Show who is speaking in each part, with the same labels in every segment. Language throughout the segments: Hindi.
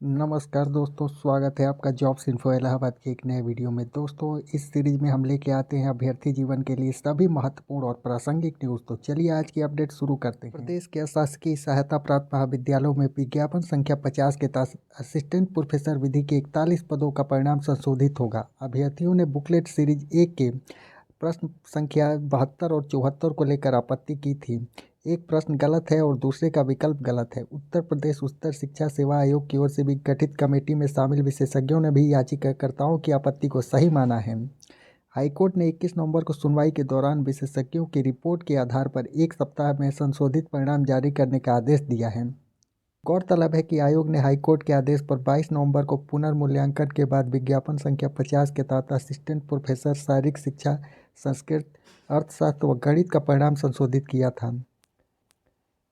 Speaker 1: नमस्कार दोस्तों, स्वागत है आपका जॉब्स इन्फो इलाहाबाद के एक नए वीडियो में। दोस्तों, इस सीरीज में हम लेके आते हैं अभ्यर्थी जीवन के लिए सभी महत्वपूर्ण और प्रासंगिक न्यूज़। तो चलिए आज की अपडेट शुरू करते हैं। प्रदेश के शासकीय सहायता प्राप्त महाविद्यालयों में विज्ञापन संख्या 50 के तहत असिस्टेंट प्रोफेसर विधि के 41 पदों का परिणाम संशोधित होगा। अभ्यर्थियों ने बुकलेट सीरीज 1 के प्रश्न संख्या 72 और 74 को लेकर आपत्ति की थी। एक प्रश्न गलत है और दूसरे का विकल्प गलत है। उत्तर प्रदेश उच्च शिक्षा सेवा आयोग की ओर से भी गठित कमेटी में शामिल विशेषज्ञों ने भी याचिकाकर्ताओं की आपत्ति को सही माना है। हाईकोर्ट ने 21 नवंबर को सुनवाई के दौरान विशेषज्ञों की रिपोर्ट के आधार पर एक सप्ताह में संशोधित परिणाम जारी करने का आदेश दिया है। गौरतलब है कि आयोग ने हाईकोर्ट के आदेश पर 22 नवंबर को पुनर्मूल्यांकन के बाद विज्ञापन संख्या 50 के तहत असिस्टेंट प्रोफेसर शारीरिक शिक्षा, संस्कृत, अर्थशास्त्र व गणित का परिणाम संशोधित किया था।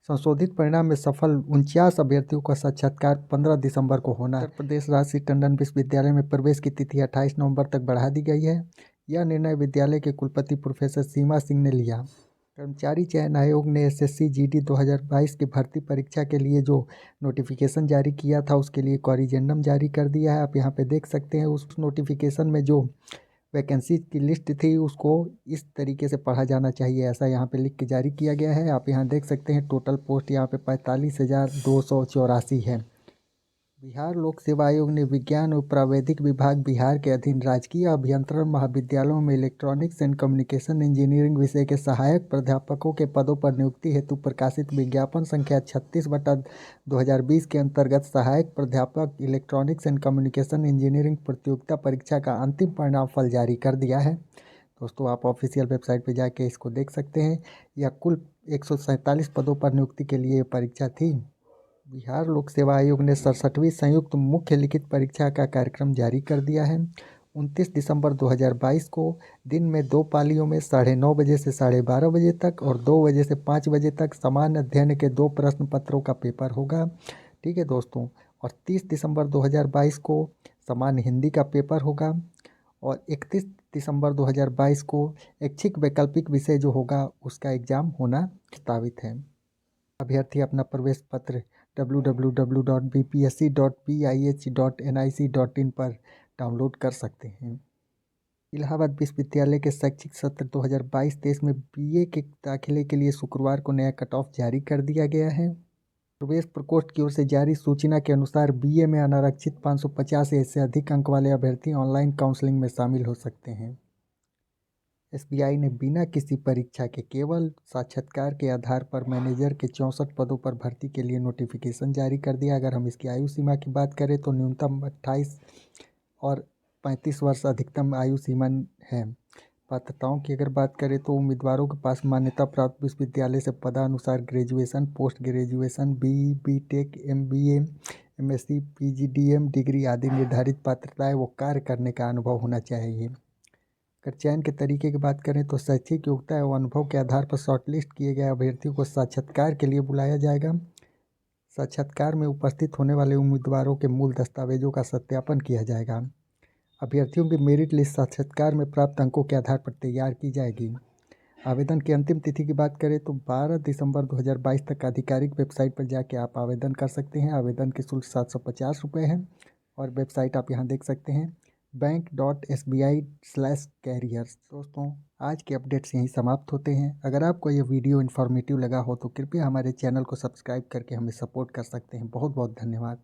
Speaker 1: संशोधित परिणाम में सफल 49 अभ्यर्थियों का साक्षात्कार 15 दिसंबर को होना है। उत्तर प्रदेश राजश्री टंडन विश्वविद्यालय में प्रवेश की तिथि 28 नवंबर तक बढ़ा दी गई है। यह निर्णय विद्यालय के कुलपति प्रोफेसर सीमा सिंह ने लिया। कर्मचारी चयन आयोग ने एसएससी जीडी 2022 की भर्ती परीक्षा के लिए जो नोटिफिकेशन जारी किया था उसके लिए कॉरिजेंडम जारी कर दिया है। आप यहाँ पे देख सकते हैं उस नोटिफिकेशन में जो वैकेंसी की लिस्ट थी उसको इस तरीके से पढ़ा जाना चाहिए, ऐसा यहाँ पे लिख के जारी किया गया है। आप यहाँ देख सकते हैं टोटल पोस्ट यहाँ पे 45,284 है। बिहार लोक सेवा आयोग ने विज्ञान और प्रावैधिक विभाग बिहार के अधीन राजकीय अभियंत्रण महाविद्यालयों में इलेक्ट्रॉनिक्स एंड कम्युनिकेशन इंजीनियरिंग विषय के सहायक प्राध्यापकों के पदों पर नियुक्ति हेतु प्रकाशित विज्ञापन संख्या 36/2020 के अंतर्गत सहायक प्राध्यापक इलेक्ट्रॉनिक्स एंड कम्युनिकेशन इंजीनियरिंग प्रतियोगिता परीक्षा का अंतिम परिणाम फल जारी कर दिया है। दोस्तों, आप ऑफिशियल वेबसाइट पर जाके इसको देख सकते हैं। यह कुल 147 पदों पर नियुक्ति के लिए परीक्षा थी। बिहार लोक सेवा आयोग ने 67वीं संयुक्त मुख्य लिखित परीक्षा का कार्यक्रम जारी कर दिया है। 29 दिसंबर 2022 को दिन में 2 पालियों में 9:30 बजे से 12:30 बजे तक और 2 बजे से 5 बजे तक सामान्य अध्ययन के 2 प्रश्न पत्रों का पेपर होगा। ठीक है दोस्तों, और 30 दिसंबर 2022 को सामान्य हिंदी का पेपर होगा और 31 दिसंबर 2022 को ऐच्छिक वैकल्पिक विषय जो होगा उसका एग्जाम होना प्रस्तावित है। अभ्यर्थी अपना प्रवेश पत्र www.bpsc.pih.nic.in पर डाउनलोड कर सकते हैं। इलाहाबाद विश्वविद्यालय के शैक्षिक सत्र 2022-23 में बीए के दाखिले के लिए शुक्रवार को नया कट ऑफ जारी कर दिया गया है। प्रवेश प्रकोष्ठ की ओर से जारी सूचना के अनुसार बीए में अनारक्षित 550 या इससे अधिक अंक वाले अभ्यर्थी ऑनलाइन काउंसलिंग में शामिल हो सकते हैं। एसबीआई ने बिना किसी परीक्षा के केवल साक्षात्कार के आधार पर मैनेजर के 64 पदों पर भर्ती के लिए नोटिफिकेशन जारी कर दिया। अगर हम इसकी आयु सीमा की बात करें तो न्यूनतम 28 और 35 वर्ष अधिकतम आयु सीमा है। पात्रताओं की अगर बात करें तो उम्मीदवारों के पास मान्यता प्राप्त विश्वविद्यालय से पदानुसार graduation, post graduation, BE, BTech, MBA, MSc, PGDM degree आदि निर्धारित पात्रताएं वो कार्य करने का अनुभव होना चाहिए। अगर चयन के तरीके की बात करें तो शैक्षिक योग्यता एवं अनुभव के आधार पर शॉर्टलिस्ट किए गए अभ्यर्थियों को साक्षात्कार के लिए बुलाया जाएगा। साक्षात्कार में उपस्थित होने वाले उम्मीदवारों के मूल दस्तावेजों का सत्यापन किया जाएगा। अभ्यर्थियों की मेरिट लिस्ट साक्षात्कार में प्राप्त अंकों के आधार पर तैयार की जाएगी। आवेदन की अंतिम तिथि की बात करें तो 12 दिसंबर 2022 तक आधिकारिक वेबसाइट पर जाके आप आवेदन कर सकते हैं। आवेदन की शुल्क 750 रुपये है और वेबसाइट आप यहाँ देख सकते हैं bank.sbi/careers। दोस्तों, आज के अपडेट्स यहीं समाप्त होते हैं। अगर आपको ये वीडियो इन्फॉर्मेटिव लगा हो तो कृपया हमारे चैनल को सब्सक्राइब करके हमें सपोर्ट कर सकते हैं। बहुत बहुत धन्यवाद।